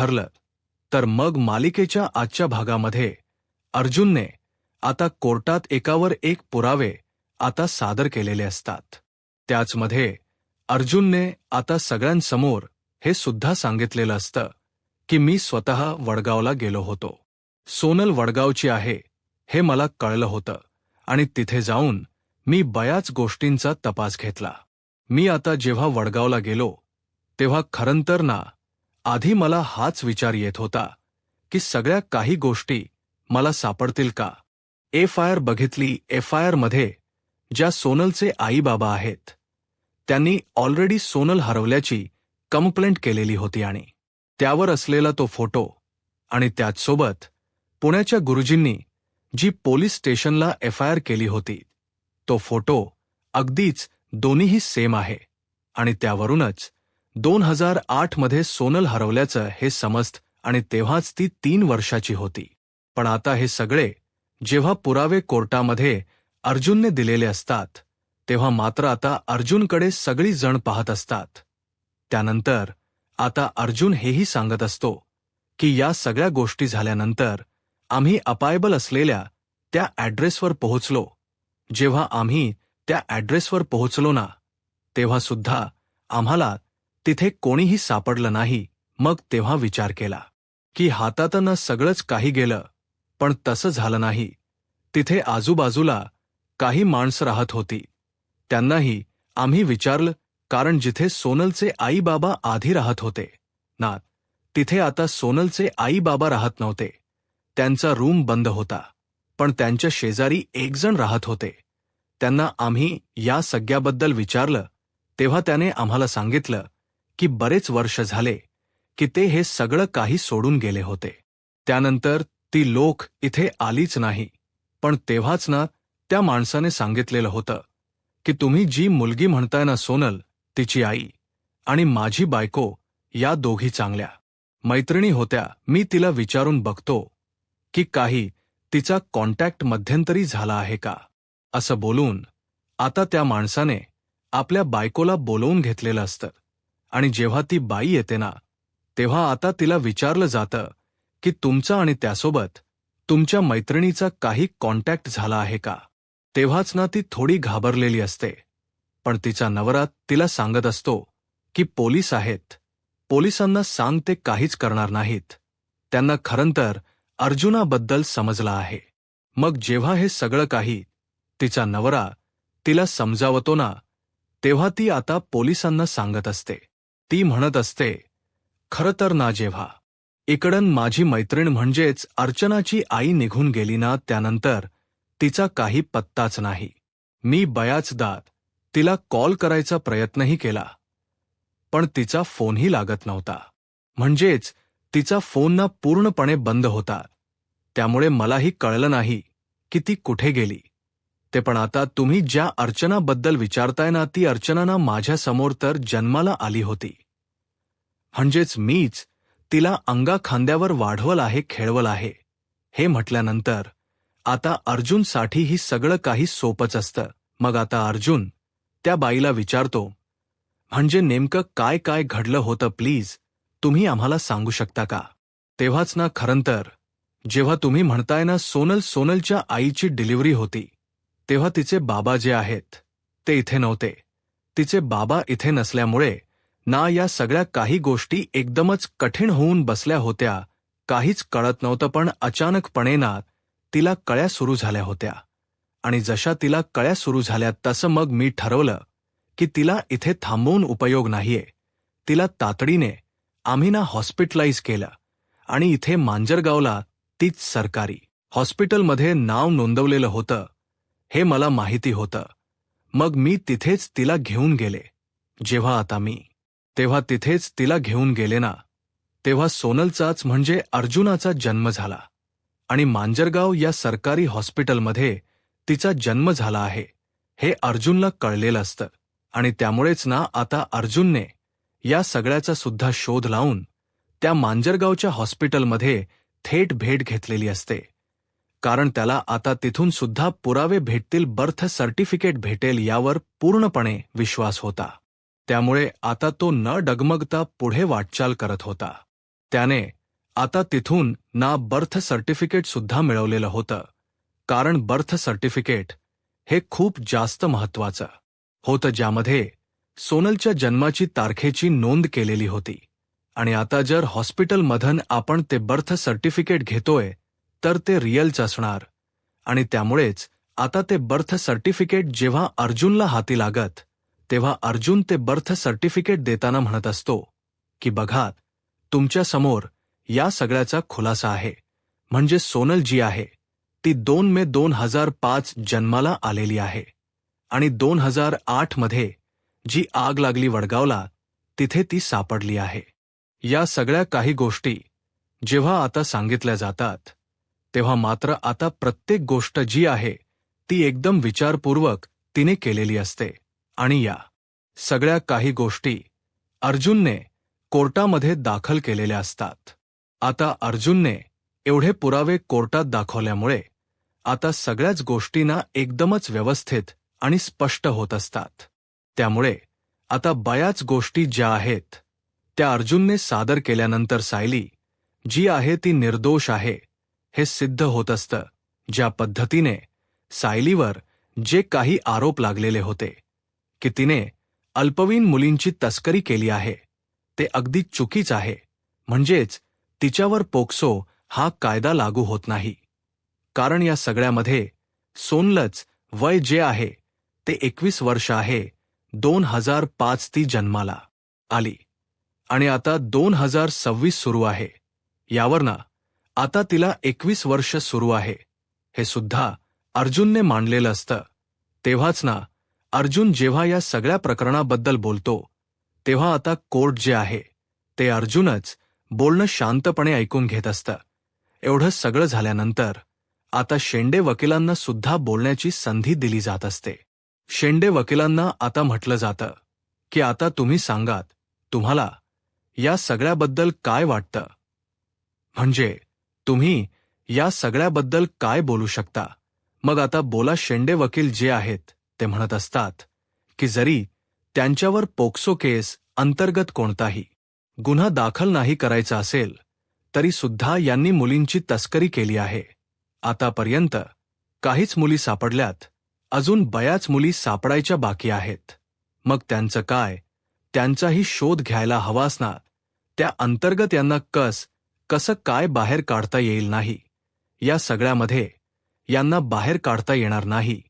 ठरलं तर मग मालिकेच्या आजच्या भागामध्ये अर्जुनने आता कोर्टात एकावर एक पुरावे आता सादर केलेले असतात। त्याचमध्ये अर्जुनने आता सगळ्यांसमोर हे सुद्धा सांगितलेलं असतं की मी स्वतः वडगावला गेलो होतो। सोनल वडगावची आहे हे मला कळलं होतं आणि तिथे जाऊन मी बऱ्याच गोष्टींचा तपास घेतला। मी आता जेव्हा वडगावला गेलो तेव्हा खरंतर ना आधी मला हाच विचार येत होता की सगळ्या काही गोष्टी मला सापडतील का। FIR बघितली, FIR मध्ये ज्या सोनलचे आई बाबा आहेत त्यांनी ऑलरेडी सोनल हरवल्याची कंप्लेंट केलेली होती आणि त्यावर असलेला तो फोटो आणि त्याचसोबत पुण्याच्या गुरुजींनी जी पोलीस स्टेशनला FIR केली होती तो फोटो अगदीच दोन्हीही सेम आहे आणि त्यावरूनच 2008 मध्ये सोनल हरवल्याचं हे समजतं आणि तेव्हाच ती 3 वर्षाची होती। पण आता हे सगळे जेव्हा पुरावे कोर्टामध्ये अर्जुनने दिलेले असतात तेव्हा मात्र आता अर्जुनकडे सगळी जण पाहत असतात। त्यानंतर आता अर्जुन हेही सांगत असतो की या सगळ्या गोष्टी झाल्यानंतर आम्ही अपायबल असलेल्या त्या ॲड्रेसवर पोहोचलो। जेव्हा आम्ही त्या ॲड्रेसवर पोहोचलो ना तेव्हा सुद्धा आम्हाला तिथे कोणीही सापडलं नाही। मग तेव्हा विचार केला की हातातनं सगळंच काही गेलं, पण तसं झालं नाही। तिथे आजूबाजूला काही माणसं राहत होती, त्यांनाही आम्ही विचारलं कारण जिथे सोनलचे आई बाबा आधी राहत होते ना तिथे आता सोनलचे आई बाबा राहत नव्हते। त्यांचा रूम बंद होता, पण त्यांच्या शेजारी एक जण राहत होते। त्यांना आम्ही या सगळ्याबद्दल विचारलं तेव्हा त्याने आम्हाला सांगितलं की बरेच वर्ष झाले की ते हे सगळं काही सोडून गेले होते। त्यानंतर ती लोक इथे आलीच नाही। पण तेव्हाच ना त्या माणसाने सांगितलेलं होतं की तुम्ही जी मुलगी म्हणताय ना सोनल, तिची आई आणि माझी बायको या दोघी चांगल्या मैत्रिणी होत्या। मी तिला विचारून बघतो की काही तिचा कॉन्टॅक्ट मध्यंतरी झाला आहे का, असं बोलून आता त्या माणसाने आपल्या बायकोला बोलवून घेतलेलं असतं आणि जेव्हा ती बाई येते ना तेव्हा आता तिला विचारलं जातं की तुमचा आणि त्यासोबत तुमच्या मैत्रिणीचा काही कॉन्टॅक्ट झाला आहे का। तेव्हाच ना ती थोडी घाबरलेली असते, पण तिचा नवरा तिला सांगत असतो की पोलीस आहेत, पोलिसांना सांग ते काहीच करणार नाहीत। त्यांना खरंतर अर्जुनाबद्दल समजलं आहे। मग जेव्हा हे सगळं काही तिचा नवरा तिला समजावतो ना तेव्हा ती आता पोलिसांना सांगत असते। ती म्हणत असते खरं तर ना जेव्हा इकडन माझी मैत्रीण म्हणजेच अर्चनाची आई निघून गेली ना त्यानंतर तिचा काही पत्ताच नाही। मी बऱ्याचदा तिला कॉल करायचा प्रयत्नही केला, पण तिचा फोनही लागत नव्हता। म्हणजेच तिचा फोन ना पूर्णपणे बंद होता। त्यामुळे मलाही कळलं नाही की ती कुठे गेली ते। पण आता तुम्ही ज्या अर्चनाबद्दल विचारताय ना ती अर्चना ना माझ्यासमोर तर जन्माला आली होती। म्हणजेच मीच तिला अंगा खांद्यावर वाढवलं आहे, खेळवलं आहे। हे म्हटल्यानंतर आता अर्जुनसाठी ही सगळं काही सोपंच असतं। मग आता अर्जुन त्या बाईला विचारतो म्हणजे नेमकं काय काय घडलं होतं, प्लीज तुम्ही आम्हाला सांगू शकता का। तेव्हाच ना खरंतर जेव्हा तुम्ही म्हणताय ना सोनलच्या आईची डिलिव्हरी होती तेव्हा तिचे बाबा जे आहेत ते इथे नव्हते। तिचे बाबा इथे नसल्यामुळे ना या सगळ्या काही गोष्टी एकदमच कठीण होऊन बसल्या होत्या। काहीच कळत नव्हतं, पण अचानकपणे ना तिला कळ्या सुरू झाल्या होत्या आणि जशा तिला कळ्या सुरू झाल्या तसं मग मी ठरवलं की तिला इथे थांबवून उपयोग नाहीये। तिला तातडीने आम्ही ना हॉस्पिटलाइज केलं आणि इथे मांजरगावला तीच सरकारी हॉस्पिटलमध्ये नाव नोंदवलेलं होतं हे मला माहिती होतं। मग मी तिथेच तिला घेऊन गेले। तेव्हा तिथेच तिला घेऊन गेले ना तेव्हा सोनलचाच म्हणजे अर्जुनाचा जन्म झाला आणि मांजरगाव या सरकारी हॉस्पिटलमध्ये तिचा जन्म झाला आहे हे अर्जुनला कळलेलं असतं आणि त्यामुळेच ना आता अर्जुनने या सगळ्याचा सुद्धा शोध लावून त्या मांजरगावच्या हॉस्पिटलमध्ये थेट भेट घेतलेली असते। कारण त्याला आता तिथून सुद्धा पुरावे भेटतील, बर्थ सर्टिफिकेट भेटेल यावर पूर्णपणे विश्वास होता। त्यामुळे आता तो न डगमगता पुढे वाटचाल करत होता। त्याने आता तिथून ना बर्थ सर्टिफिकेट सुद्धा मिळवलेलं होतं, कारण बर्थ सर्टिफिकेट हे खूप जास्त महत्त्वाचं होतं, ज्यामध्ये सोनलच्या जन्माची तारखेची नोंद केलेली होती. आणि आता जर हॉस्पिटलमधून आपण ते बर्थ सर्टिफिकेट घेतोय तर ते रिअलच असणार. आणि त्यामुळेच आता ते बर्थ सर्टिफिकेट जेव्हा अर्जुनला हाती लागत तेव्हा अर्जुन ते बर्थ सर्टिफिकेट देताना म्हणत असतो की बघा, तुमच्या समोर या सगळ्याचा खुलासा आहे. म्हणजे सोनल जी आहे ती 2 मे 2005 जन्माला आलेली आहे आणि 2008 मध्ये जी आग लागली वडगावला तिथे ती सापडली आहे. या सगळ्या काही गोष्टी जेव्हा आता सांगितल्या जातात तेव्हा मात्र आता प्रत्येक गोष्ट जी आहे ती एकदम विचारपूर्वक तिने केलेली असते. आणि या सगळ्या काही गोष्टी अर्जुनने कोर्टामध्ये दाखल केलेल्या असतात. आता अर्जुनने एवढे पुरावे कोर्टात दाखवल्यामुळे आता सगळ्याच गोष्टींना एकदमच व्यवस्थित आणि स्पष्ट होत असतात. त्यामुळे आता बऱ्याच गोष्टी ज्या आहेत त्या अर्जुनने सादर केल्यानंतर सायली जी आहे ती निर्दोष आहे हे सिद्ध होत असतं. ज्या पद्धतीने सायलीवर जे काही आरोप लागलेले होते की तिने अल्पवयीन मुलींची तस्करी केली आहे ते अगदी चुकीच आहे. म्हणजेच तिच्यावर पोक्सो हा कायदा लागू होत नाही, कारण या सगळ्यामध्ये सोनलच वय जे आहे ते 21 वर्ष आहे. 2005 ती जन्माला आली आणि आता 2026 सुरू आहे. यावरनं आता तिला 21 वर्ष सुरू आहे हे सुद्धा अर्जुनने मांडलेलं असतं. तेव्हाच ना अर्जुन जेव्हा या सगळ्या प्रकरणाबद्दल बोलतो तेव्हा आता कोर्ट जे आहे ते अर्जुनच बोलणं शांतपणे ऐकून घेत असतं. एवढं सगळं झाल्यानंतर आता शेंडे वकिलांना सुद्धा बोलण्याची संधी दिली जात असते. शेंडे वकिलांना आता म्हटलं जातं की आता तुम्ही सांगात, तुम्हाला या सगळ्याबद्दल काय वाटतं, म्हणजे तुम्ही या सगळ्याबद्दल काय बोलू शकता. मग आता बोला. शेंडे वकील जे आहेत ते म्हणत असतात की जरी त्यांच्यावर पोक्सो केस अंतर्गत कोणताही गुन्हा दाखल नाही करायचा असेल तरी सुद्धा यांनी मुलींची तस्करी केली आहे. आतापर्यंत काहीच मुली सापडल्यात, अजून बऱ्याच मुली सापडायच्या बाकी आहेत. मग त्यांचं काय, त्यांचाही शोध घ्यायला हवा असणार. त्या अंतर्गत यांना कसं काय बाहेर काढता येईल नाही. या सगळ्यामध्ये यांना बाहेर काढता येणार नाही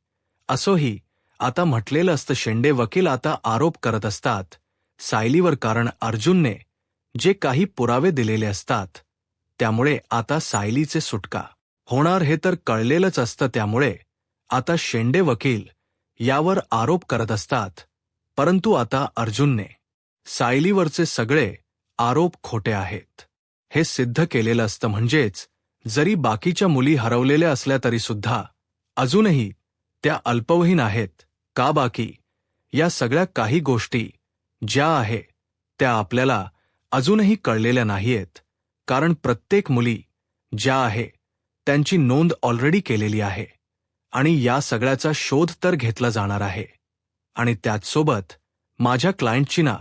असंही आता म्हटलेलं असतं. शेंडे वकील आता आरोप करत असतात सायलीवर, कारण अर्जुनने जे काही पुरावे दिलेले असतात त्यामुळे आता सायलीचे सुटका होणार हे तर कळलेलंच असतं. त्यामुळे आता शेंडे वकील यावर आरोप करत असतात. परंतु आता अर्जुनने सायलीवरचे सगळे आरोप खोटे आहेत हे सिद्ध केलेलं असतं. म्हणजेच जरी बाकीच्या मुली हरवलेल्या असल्या तरी सुद्धा अजूनही त्या अल्पवयीन आहेत का, बाकी या सगळ्या काही गोष्टी ज्या आहे त्या आपल्याला अजूनही कळलेल्या नाहीयेत. कारण प्रत्येक मुली ज्या आहे त्यांची नोंद ऑलरेडी केलेली आहे आणि या सगळ्याचा शोध तर घेतला जाणार आहे. आणि त्याचसोबत माझ्या क्लायंटची ना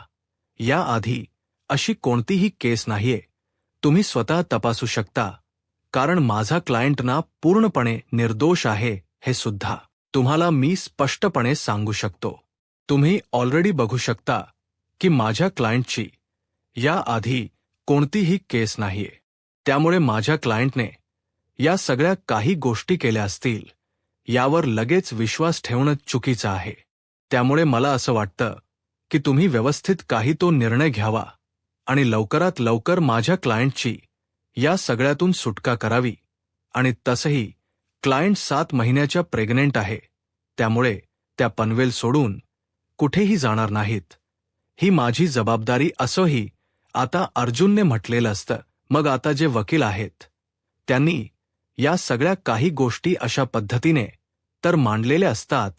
याआधी अशी कोणतीही केस नाहीये. तुम्ही स्वतः तपासू शकता, कारण माझा क्लायंट ना पूर्णपणे निर्दोष आहे हे सुद्धा तुम्हाला मी स्पष्टपणे सांगू शकतो. तुम्ही ऑलरेडी बघू शकता की माझ्या क्लायंटची याआधी कोणतीही केस नाहीये. त्यामुळे माझ्या क्लायंटने या सगळ्या काही गोष्टी केल्या असतील यावर लगेच विश्वास ठेवणं चुकीचं आहे. त्यामुळे मला असं वाटतं की तुम्ही व्यवस्थित काही तो निर्णय घ्यावा आणि लवकरात लवकर माझ्या क्लायंटची या सगळ्यातून सुटका करावी. आणि तसंही क्लायंट 7 महिन्याच्या प्रेग्नेंट आहे, त्यामुळे त्या पनवेल सोडून कुठेही जाणार नाहीत. ही माझी जबाबदारी असंही आता अर्जुनने म्हटलेलं असतं. मग आता जे वकील आहेत त्यांनी या सगळ्या काही गोष्टी अशा पद्धतीने तर मांडलेल्या असतात.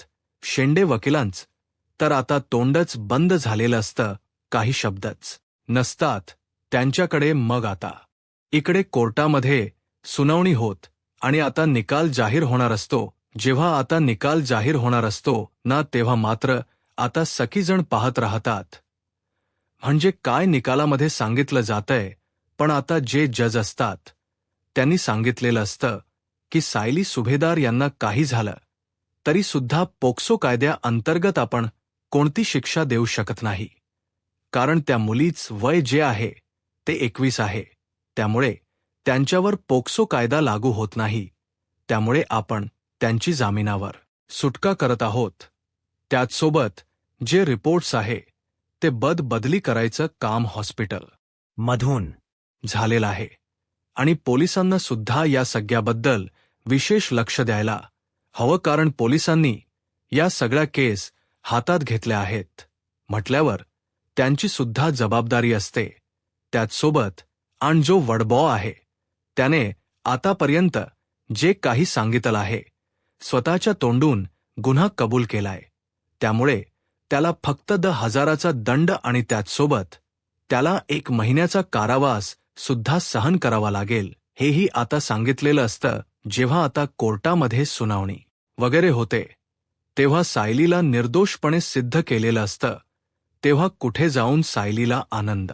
शेंडे वकिलांच तर आता तोंडच बंद झालेलं असतं, काही शब्दच नसतात त्यांच्याकडे. मग आता इकडे कोर्टामध्ये सुनावणी होत आणि आता निकाल जाहीर होणार असतो. जेव्हा आता निकाल जाहीर होणार असतो ना तेव्हा मात्र आता सगळीजण पाहत राहतात म्हणजे काय निकालामध्ये सांगितलं जातंय. पण आता जे जज असतात त्यांनी सांगितलेलं असतं की सायली सुभेदार यांना काही झालं तरी सुद्धा पोक्सो कायद्या अंतर्गत आपण कोणती शिक्षा देऊ शकत नाही, कारण त्या मुलीच वय जे आहे ते 21 आहे, त्यामुळे त्यांच्यावर पोक्सो कायदा लागू होत नाही. त्यामुळे आपण त्यांची जामिनावर सुटका करत आहोत. त्याचसोबत जे रिपोर्ट्स आहे ते बदली करायचं काम हॉस्पिटल मधून झालेलं आहे आणि पोलिसांना सुद्धा या सगळ्याबद्दल विशेष लक्ष द्यायला हवं, कारण पोलिसांनी या सगळ्या केस हातात घेतल्या आहेत म्हटल्यावर त्यांची सुद्धा जबाबदारी असते. त्याचसोबत आणि जो वडबॉ आहे त्याने आतापर्यंत जे काही सांगितलं आहे स्वतःच्या तोंडून गुन्हा कबूल केलाय, त्यामुळे त्याला फक्त 10,000चा दंड आणि त्याचसोबत त्याला 1 महिन्याचा कारावास सुद्धा सहन करावा लागेल, हेही आता सांगितलेलं असतं. जेव्हा आता कोर्टामध्ये सुनावणी वगैरे होते तेव्हा सायलीला निर्दोषपणे सिद्ध केलेलं असतं, तेव्हा कुठे जाऊन सायलीला आनंद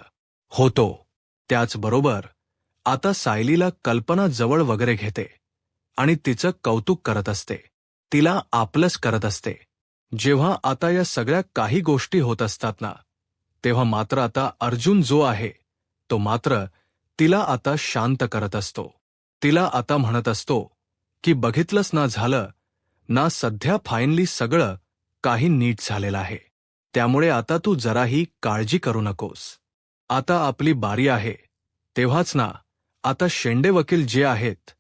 होतो. त्याचबरोबर आता सायलीला कल्पना जवळ वगैरे घेते आणि तिचं कौतुक करत असते, तिला आपलंच करत असते. जेव्हा आता या सगळ्या काही गोष्टी होत असतात ना, तेव्हा मात्र आता अर्जुन जो आहे तो मात्र तिला आता शांत करत असतो. तिला आता म्हणत असतो की बघितलंच ना, झालं ना, सध्या फायनली सगळं काही नीट झालेलं आहे, त्यामुळे आता तू जराही काळजी करू नकोस. आता आपली बारी आहे. तेव्हाच ना आता शेंडे वकील जे आहेत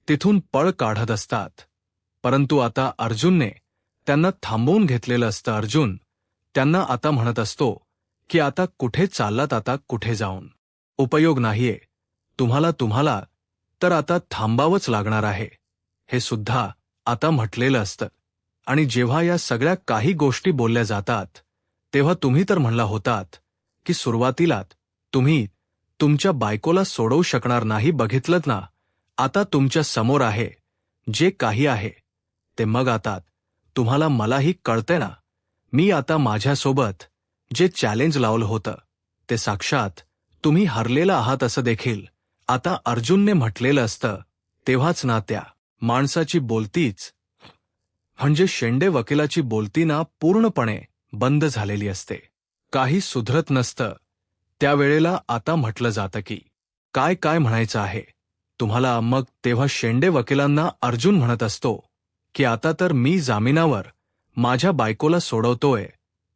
तिथून पळ काढत असतात, परंतु आता अर्जुनने त्यांना थांबवून घेतलेलं असतं. अर्जुन त्यांना आता म्हणत असतो की आता कुठे चाललात, आता कुठे जाऊन उपयोग नाहीये, तुम्हाला तर आता थांबावंच लागणार आहे, हे सुद्धा आता म्हटलेलं असतं. आणि जेव्हा या सगळ्या काही गोष्टी बोलल्या जातात तेव्हा तुम्ही तर म्हणला होतात की सुरुवातीलाच तुम्ही तुमच्या बायकोला सोडवू शकणार नाही. बघितलंत ना, आता तुमच्या समोर आहे जे काही आहे ते. मग आता तुम्हाला मलाही कळतंय ना, मी आता माझ्यासोबत जे चॅलेंज लावलं होतं ते साक्षात तुम्ही हरलेला आहात असं देखील आता अर्जुनने म्हटलेलं असतं. तेव्हाच ना त्या माणसाची बोलतीच म्हणजे शेंडे वकिलाची बोलती ना पूर्णपणे बंद झालेली असते, काही सुधरत नसतं. त्यावेळेला आता म्हटलं जातं की काय म्हणायचं आहे तुम्हाला. मग तेव्हा शेंडे वकिलांना अर्जुन म्हणत असतो की आता तर मी जामिनावर माझ्या बायकोला सोडवतोय,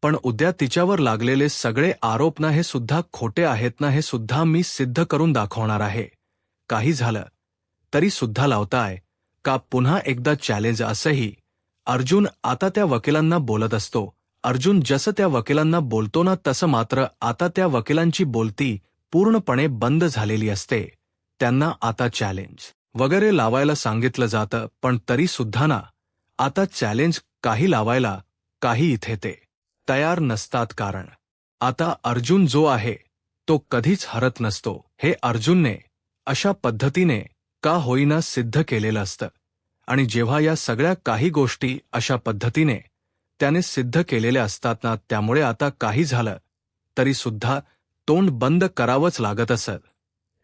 पण उद्या तिच्यावर लागलेले सगळे आरोप ना हे सुद्धा खोटे आहेत ना, हे सुद्धा मी सिद्ध करून दाखवणार आहे. काही झालं तरी सुद्धा लावताय का पुन्हा एकदा चॅलेंज, असंही अर्जुन आता त्या वकिलांना बोलत असतो. अर्जुन जसं त्या वकिलांना बोलतो ना तसं मात्र आता त्या वकिलांची बोलती पूर्णपणे बंद झालेली असते. त्यांना आता चॅलेंज वगैरे लावायला सांगितलं जातं, पण तरी सुद्धा ना आता चॅलेंज काही लावायला काही इथे ते तयार नसतात, कारण आता अर्जुन जो आहे तो कधीच हरत नसतो. हे अर्जुनने अशा पद्धतीने का होईना सिद्ध केलेलं असतं. आणि जेव्हा या सगळ्या काही गोष्टी अशा पद्धतीने त्याने सिद्ध केलेल्या असतात ना, त्यामुळे आता काही झालं तरी सुद्धा तोंड बंद करावंच लागत असत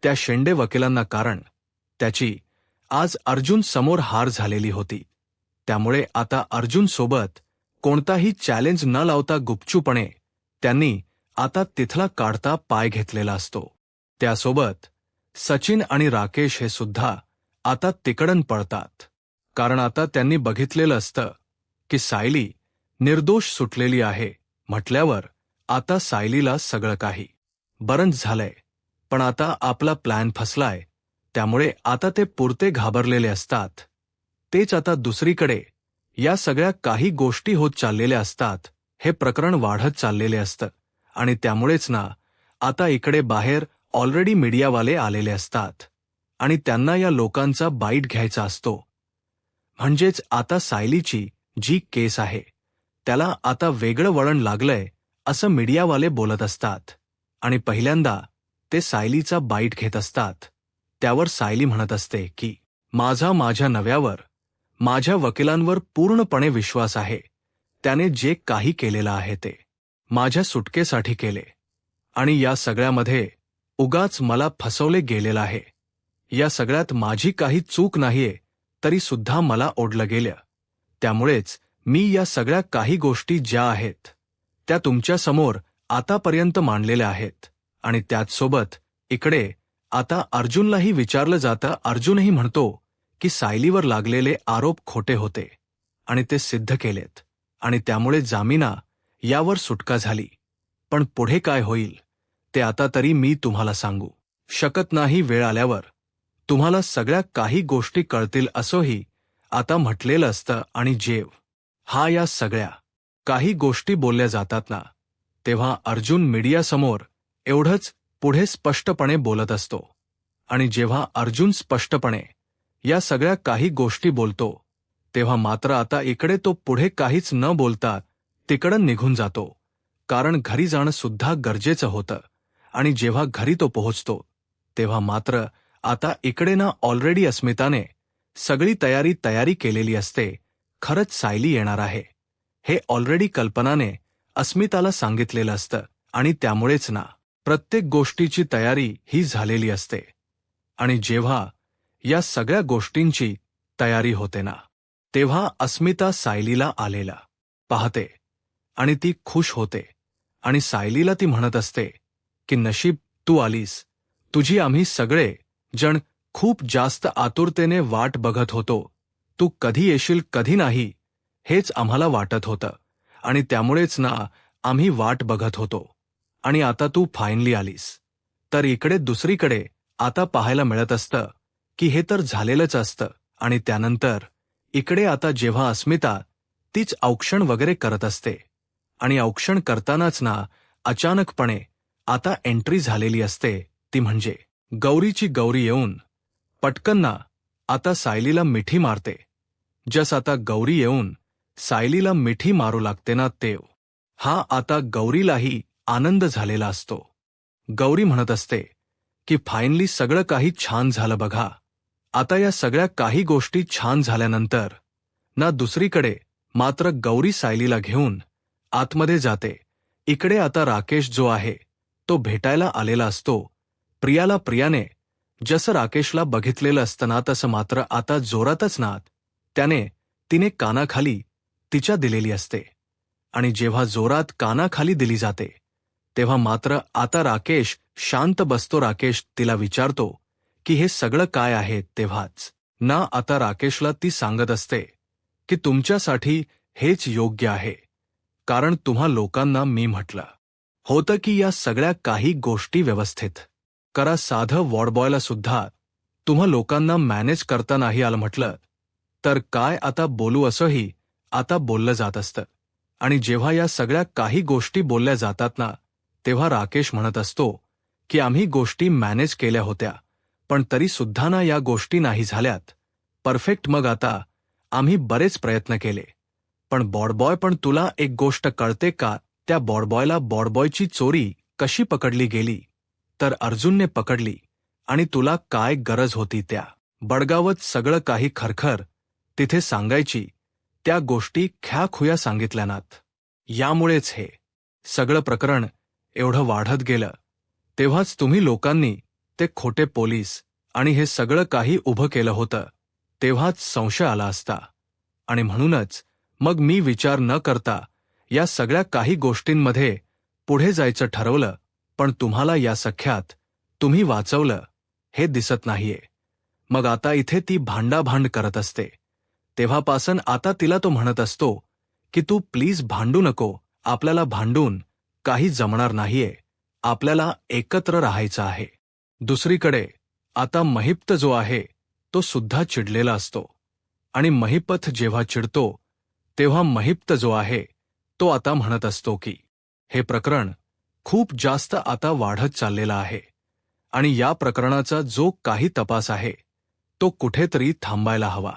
त्या शेंडे वकिलांना, कारण त्याची आज अर्जुन समोर हार झालेली होती. त्यामुळे आता अर्जुन सोबत कोणताही चॅलेंज न लावता गुपचूपणे त्यांनी आता तिथला काढता पाय घेतलेला असतो. त्यासोबत सचिन आणि राकेश हे सुद्धा आता तिकडून पळतात, कारण आता त्यांनी बघितलेलं असतं की सायली निर्दोष सुटलेली आहे म्हटल्यावर आता सायलीला सगळं काही बरंच झालंय, पण आता आपला प्लॅन फसलाय. त्यामुळे आता ते पुरते घाबरलेले असतात. तेच आता दुसरीकडे या सगळ्या काही गोष्टी होत चाललेल्या असतात, हे प्रकरण वाढत चाललेले असतं. आणि त्यामुळेच ना आता इकडे बाहेर ऑलरेडी मीडियावाले आलेले असतात आणि त्यांना या लोकांचा बाईट घ्यायचा असतो. म्हणजेच आता सायलीची जी केस आहे त्याला आता वेगळं वळण लागलंय असं मीडियावाले बोलत असतात. आणि पहिल्यांदा ते सायलीचा बाईट घेत असतात. त्यावर सायली म्हणत असते की माझ्या नव्यावर, माझ्या वकिलांवर पूर्णपणे विश्वास आहे. त्याने जे काही केलेलं आहे ते माझ्या सुटकेसाठी केले आणि या सगळ्यामध्ये उगाच मला फसवले गेलेलं आहे. या सगळ्यात माझी काही चूक नाहीये, तरी सुद्धा मला ओढलं गेलं. त्यामुळेच मी या सगळ्या काही गोष्टी ज्या आहेत त्या तुमच्या समोर आतापर्यंत मांडलेल्या आहेत. आणि त्याचसोबत इकडे आता अर्जुनलाही विचारलं जातं. अर्जुनही म्हणतो की सायलीवर लागलेले आरोप खोटे होते आणि ते सिद्ध केलेत आणि त्यामुळे जामिना यावर सुटका झाली. पण पुढे काय होईल ते आता तरी मी तुम्हाला सांगू शकत नाही. वेळ आल्यावर तुम्हाला सगळ्या काही गोष्टी कळतील असंही आता म्हटलेलं असतं. आणि जेव्हा या सगळ्या काही गोष्टी बोलल्या जातात ना, तेव्हा अर्जुन मीडियासमोर एवढंच पुढे स्पष्टपणे बोलत असतो. आणि जेव्हा अर्जुन स्पष्टपणे या सगळ्या काही गोष्टी बोलतो, तेव्हा मात्र आता इकडे तो पुढे काहीच न बोलता तिकडं निघून जातो. कारण घरी जाणं सुद्धा गरजेचं होतं. आणि जेव्हा घरी तो पोहोचतो, तेव्हा मात्र आता इकडे ना ऑलरेडी अस्मिताने सगळी तयारी केलेली असते. खरंच सायली येणार आहे हे ऑलरेडी कल्पनाने अस्मिताला सांगितलेलं असतं. आणि त्यामुळेच ना प्रत्येक गोष्टीची तयारी ही झालेली असते. आणि जेव्हा या सगळ्या गोष्टींची तयारी होते ना, तेव्हा अस्मिता सायलीला आलेला पाहते आणि ती खुश होते. आणि सायलीला ती म्हणत असते की नशीब तू आलीस. तुझी आम्ही सगळे जण खूप जास्त आतुरतेने वाट बघत होतो. तू कधी येशील कधी नाही हेच आम्हाला वाटत होतं. आणि त्यामुळेच ना आम्ही वाट बघत होतो. आणि आता तू फायनली आलीस. तर इकडे दुसरीकडे आता पाहायला मिळत असतं की हे तर झालेलंच असतं. आणि त्यानंतर इकडे आता जेव्हा अस्मिता तीच औक्षण वगैरे करत असते आणि औक्षण करतानाच ना अचानकपणे आता एंट्री झालेली असते. ती म्हणजे गौरीची. गौरी येऊन पटकन ना आता सायलीला मिठी मारते. जस आता गौरी येऊन सायलीला मिठी मारू लागते ना, हा आता गौरीलाही आनंद झालेला असतो. गौरी म्हणत असते की फायनली सगळं काही छान झालं बघा. आता या सगळ्या काही गोष्टी छान झाल्यानंतर ना दुसरीकडे मात्र गौरी सायलीला घेऊन आतमध्ये जाते. इकडे आता राकेश जो आहे तो भेटायला आलेला असतो प्रियाला. प्रियाने जसं राकेशला बघितलेलं असतं ना, तसं मात्र आता जोरातच ना तिने कानाखाली तिच्या दिलेली असते. आणि जेव्हा जोरात कानाखाली दिली जाते, तेव्हा मात्र आता राकेश शांत बसतो. राकेश तिला विचारतो की हे सगळं काय आहे. तेव्हाच ना आता राकेशला ती सांगत असते की तुमच्यासाठी हेच योग्य आहे. कारण तुम्हा लोकांना मी म्हटलं होतं की या सगळ्या काही गोष्टी व्यवस्थित करा. साधं वॉर्डबॉयला सुद्धा तुम्हा लोकांना मॅनेज करता नाही आलं म्हटलं तर काय आता बोलू असंही आता बोललं जात असतं. आणि जेव्हा या सगळ्या काही गोष्टी बोलल्या जातात ना, तेव्हा राकेश म्हणत असतो की आम्ही गोष्टी मॅनेज केल्या होत्या, पण तरी सुद्धा ना या गोष्टी नाही झाल्यात परफेक्ट. मग आता आम्ही बरेच प्रयत्न केले, पण बॉडबॉय. पण तुला एक गोष्ट कळते का, त्या बॉडबॉयला बॉडबॉयची चोरी कशी पकडली गेली? तर अर्जुनने पकडली. आणि तुला काय गरज होती त्या बडगावत सगळं काही खरखर तिथे सांगायची? त्या गोष्टी ख्याखुया सांगितल्या नात. यामुळेच हे सगळं प्रकरण एवढं वाढत गेलं. तेव्हाच तुम्ही लोकांनी ते खोटे पोलीस आणि हे सगळं काही उभं केलं होतं. तेव्हाच संशय आला असता. आणि म्हणूनच मग मी विचार न करता या सगळ्या काही गोष्टींमध्ये पुढे जायचं ठरवलं. पण तुम्हाला या सख्यात तुम्ही वाचवलं हे दिसत नाहीये. मग आता इथे ती भांडाभांड करत असते. तेव्हापासून आता तिला तो म्हणत असतो की तू प्लीज भांडू नको. आपल्याला भांडून काही जमणार नाहीये. आपल्याला एकत्र राहायचं आहे. दुसरीकडे आता महिप्त जो आहे तो सुद्धा चिडलेला असतो. आणि महिपत जेव्हा चिडतो तेव्हा महिप्त जो आहे तो आता म्हणत असतो की हे प्रकरण खूप जास्त आता वाढत चाललेलं आहे. आणि या प्रकरणाचा जो काही तपास आहे तो कुठेतरी थांबायला हवा.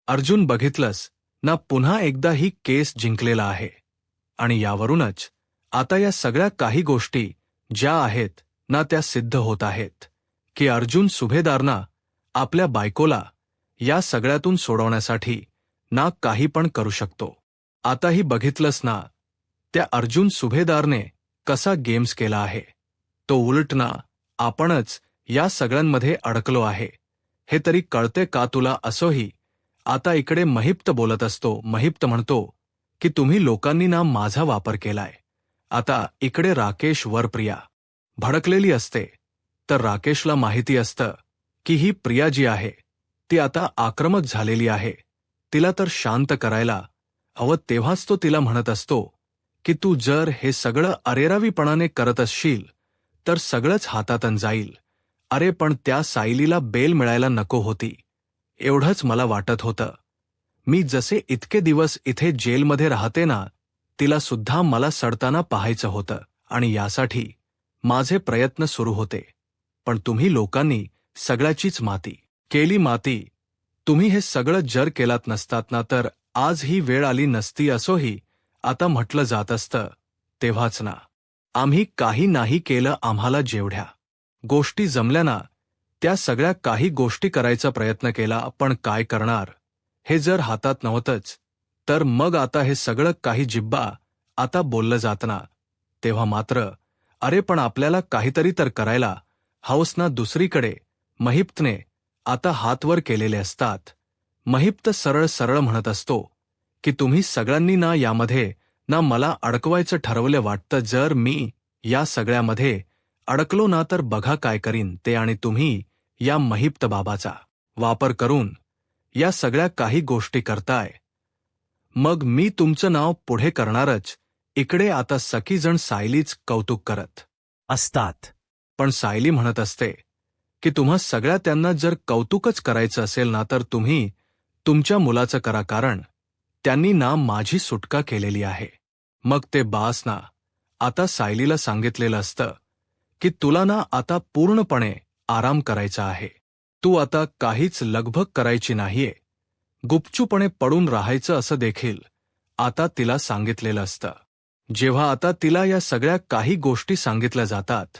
अर्जुन बघितलंस ना, पुन्हा एकदा ही केस जिंकलेला आहे. आणि यावरूनच आता या सगळ्या काही गोष्टी ज्या आहेत ना त्या सिद्ध होत आहेत की अर्जुन सुभेदारना आपल्या बायकोला या सगळ्यातून सोडवण्यासाठी ना काही पण करू शकतो. आताही बघितलंस ना त्या अर्जुन सुभेदारने कसा गेम्स केला आहे. तो उलट ना आपणच या सगळ्यांमध्ये अडकलो आहे हे तरी कळते का तुला? असोही आता इकडे महिप्त बोलत असतो. महिप्त म्हणतो की तुम्ही लोकांनी ना माझा वापर केलाय. आता इकडे राकेश वर प्रिया भडकलेली असते, तर राकेशला माहिती असतं की ही प्रिया जी आहे ती आता आक्रमक झालेली आहे, तिला तर शांत करायला हवं. तेव्हाच तो तिला म्हणत असतो की तू जर हे सगळं अरेरावीपणाने करत असशील तर सगळंच हातातून जाईल. अरे पण त्या सायलीला बेल मिळायला नको होती एवढंच मला वाटत होतं. मी जसे इतके दिवस इथे जेलमध्ये राहते ना, तिला सुद्धा मला सडताना पाहायचं होतं आणि यासाठी माझे प्रयत्न सुरू होते. पण तुम्ही लोकांनी सगळ्याचीच माती केली. माती तुम्ही हे सगळं जर केलात नसतात ना तर आज ही वेळ आली नसती. असोही आता म्हटलं जात असतं तेव्हाच ना आम्ही काही नाही केलं. आम्हाला जेवढ्या गोष्टी जमल्या ना त्या सगळ्या काही गोष्टी करायचा प्रयत्न केला, पण काय करणार हे जर हातात नव्हतंच तर मग आता हे सगळं काही जिब्बा आता बोललं जात ना तेव्हा मात्र अरे पण आपल्याला काहीतरी तर करायला हवंच ना. दुसरीकडे महिप्तने आता हातवर केलेले असतात. महिप्त सरळ सरळ म्हणत असतो की तुम्ही सगळ्यांनी ना यामध्ये ना मला अडकवायचं ठरवलं वाटतं. जर मी या सगळ्यामध्ये अडकलो ना तर बघा काय करीन ते. आणि तुम्ही या महिप्त बाबाचा वापर करून या सगळ्या काही गोष्टी करताय, मग मी तुमचं नाव पुढे करणारच. इकडे आता सखी जण सायलीच कौतुक करत असतात, पण सायली म्हणत असते की तुम्हा सगळ्या त्यांना जर कौतुकच करायचं असेल ना तर तुम्ही तुमच्या मुलाचं करा, कारण त्यांनी ना माझी सुटका केलेली आहे. मग ते बास ना. आता सायलीला सांगितलेलं असतं की तुला ना आता पूर्णपणे आराम करायचा आहे. तू आता काहीच लगबग करायची नाहीये, गुपचूपणे पडून राहायचं असं देखील आता तिला सांगितलेलं असतं. जेव्हा आता तिला या सगळ्या काही गोष्टी सांगितल्या जातात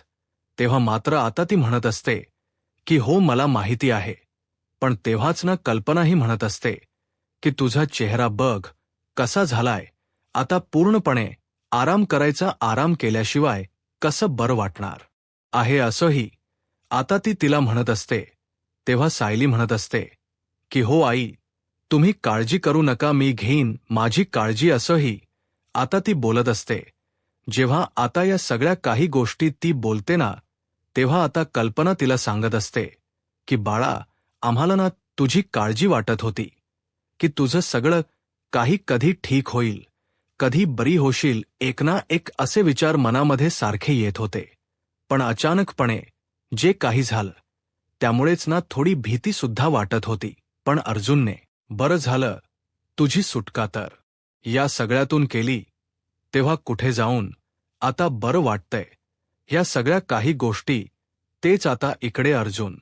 तेव्हा मात्र आता ती म्हणत असते की हो मला माहिती आहे. पण तेव्हाच ना कल्पनाही म्हणत असते की तुझा चेहरा बघ कसा झालाय. आता पूर्णपणे आराम करायचा, आराम केल्याशिवाय कसं बरं वाटणार आहे. असंही आता ती तिला म्हणत असते. तेव्हा सायली म्हणत असते की हो आई, तुम्ही काळजी करू नका, मी घेईन माझी काळजी. असंही आता ती बोलत असते. जेव्हा आता या सगळ्या काही गोष्टी ती बोलते ना तेव्हा आता कल्पना तिला सांगत असते की बाळा, आम्हाला ना तुझी काळजी वाटत होती की तुझं सगळं काही कधी ठीक होईल, कधी बरी होशील. एक ना एक असे विचार मनामध्ये सारखे येत होते. पण अचानकपणे जे काही झालं त्यामुळेच ना थोडी भीती सुद्धा वाटत होती. पण अर्जुनने बरं झालं तुझी सुटका तर या सगळ्यातून केली, तेव्हा कुठे जाऊन आता बरं वाटतंय. ह्या सगळ्या काही गोष्टी तेच. आता इकडे अर्जुन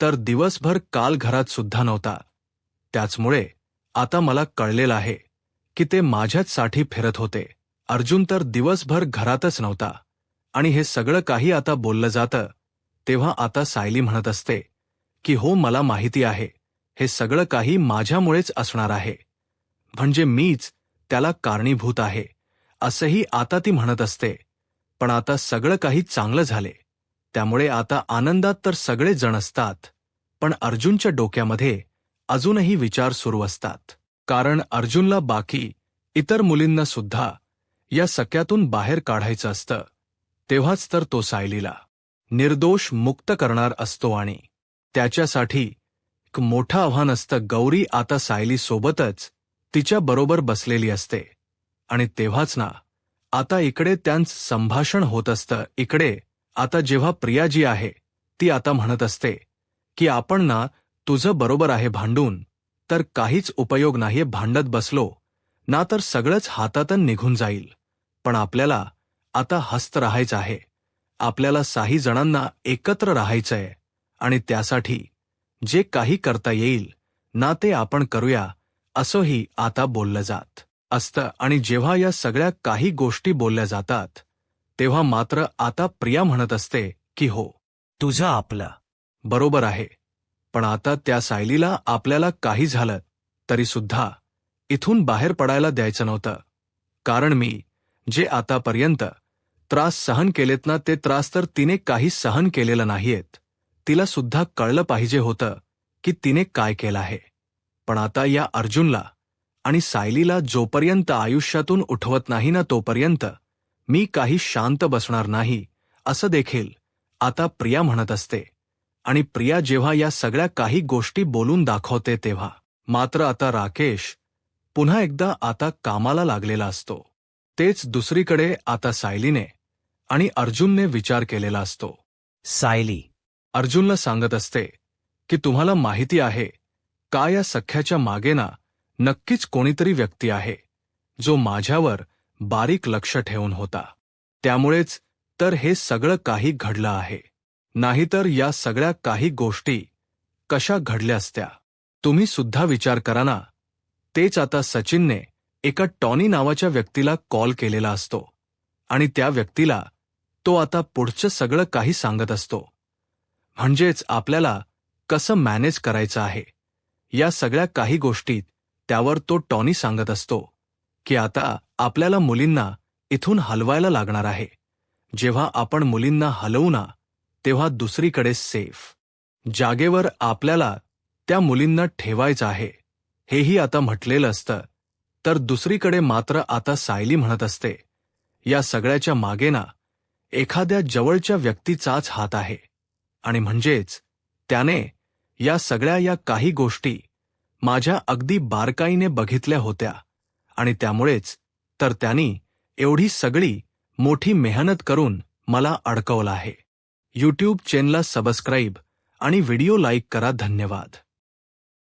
तर दिवसभर काल घरात सुद्धा नव्हता. त्याचमुळे आता मला कळलेलं आहे की ते माझ्याचसाठी फिरत होते. अर्जुन तर दिवसभर घरातच नव्हता आणि हे सगळं काही आता बोललं जातं. तेव्हा आता सायली म्हणत असते की हो मला माहिती आहे हे सगळं काही माझ्यामुळेच असणार आहे, म्हणजे मीच त्याला कारणीभूत आहे असंही आता ती म्हणत असते. पण आता सगळं काही चांगलं झाले त्यामुळे आता आनंदात तर सगळे जण असतात, पण अर्जुनच्या डोक्यामध्ये अजूनही विचार सुरू असतात. कारण अर्जुनला बाकी इतर मुलींना सुद्धा या सख्यातून बाहेर काढायचं असतं. तेव्हाच तर तो सायलीला निर्दोष मुक्त करणार असतो आणि त्याच्यासाठी एक मोठं आव्हान असतं. गौरी आता सायली सोबतच तिच्या बरोबर बसलेली असते आणि तेव्हाच ना आता इकडे त्यांचं संभाषण होत असतं. इकडे आता जेव्हा प्रिया जी आहे ती आता म्हणत असते की आपण ना तुझं बरोबर आहे, भांडून तर काहीच उपयोग नाहीये, भांडत बसलो ना तर सगळंच हातातून निघून जाईल. पण आपल्याला आता हस्त राहायचं आहे, आपल्याला 6 जणांना एकत्र राहायचंय आणि त्यासाठी जे काही करता येईल ना ते आपण करूया असंही आता बोललं जात असतं. आणि जेव्हा या सगळ्या काही गोष्टी बोलल्या जातात तेव्हा मात्र आता प्रिया म्हणत असते की हो तुझं आपलं बरोबर आहे, पण आता त्या सायलीला आपल्याला काही झालं तरी सुद्धा इथून बाहेर पडायला द्यायचं नव्हतं. कारण मी जे आतापर्यंत त्रास सहन केलेत ना, ते त्रास तर तिने काही सहन केलेलं नाहीयेत. तिला सुद्धा कळलं पाहिजे होतं की तिने काय केलं आहे. पण आता या अर्जुनला आणि सायलीला जोपर्यंत आयुष्यातून उठवत नाही ना, तोपर्यंत मी काही शांत बसणार नाही, असं देखील आता प्रिया म्हणत असते. आणि प्रिया जेव्हा या सगळ्या काही गोष्टी बोलून दाखवते तेव्हा मात्र आता राकेश पुन्हा एकदा आता कामाला लागलेला असतो. तेच दुसरीकडे आता सायलीने आणि अर्जुनने विचार केलेला असतो. सायली अर्जुनला सांगत असते की तुम्हाला माहिती आहे का, या सख्याच्या मागे ना नक्कीच कोणीतरी व्यक्ती आहे जो माझ्यावर बारीक लक्ष ठेवून होता. त्यामुळेच तर हे सगळं काही घडलं आहे. नाहीतर या सगळ्या काही गोष्टी कशा घडल्या असत्या. तुम्ही सुद्धा विचार करा ना. तेच आता सचिनने एका टॉनी नावाच्या व्यक्तीला कॉल केलेला असतो आणि त्या व्यक्तीला तो आता पुढचं सगळं काही सांगत असतो. म्हणजेच आपल्याला कसं मॅनेज करायचं आहे या सगळ्या काही गोष्टीत त्यावर तो टॉनी सांगत असतो की आता आपल्याला मुलींना इथून हलवायला लागणार आहे. जेव्हा आपण मुलींना हलवू ना, तेव्हा दुसरीकडे सेफ जागेवर आपल्याला त्या मुलींना ठेवायचं आहे, हेही आता म्हटलेलं असतं. तर दुसरीकडे मात्र आता सायली म्हणत असते, या सगळ्याच्या मागे ना एखाद्या जवळच्या व्यक्तीचाच हात आहे. आणि म्हणजेच त्याने या सगळ्या या काही गोष्टी माझ्या अगदी बारकाईने बघितल्या होत्या आणि त्यामुळेच तर त्यांनी एवढी सगळी मोठी मेहनत करून मला अडकवलं आहे. यूट्यूब चॅनलला सबस्क्राईब आणि व्हिडिओ लाईक करा. धन्यवाद.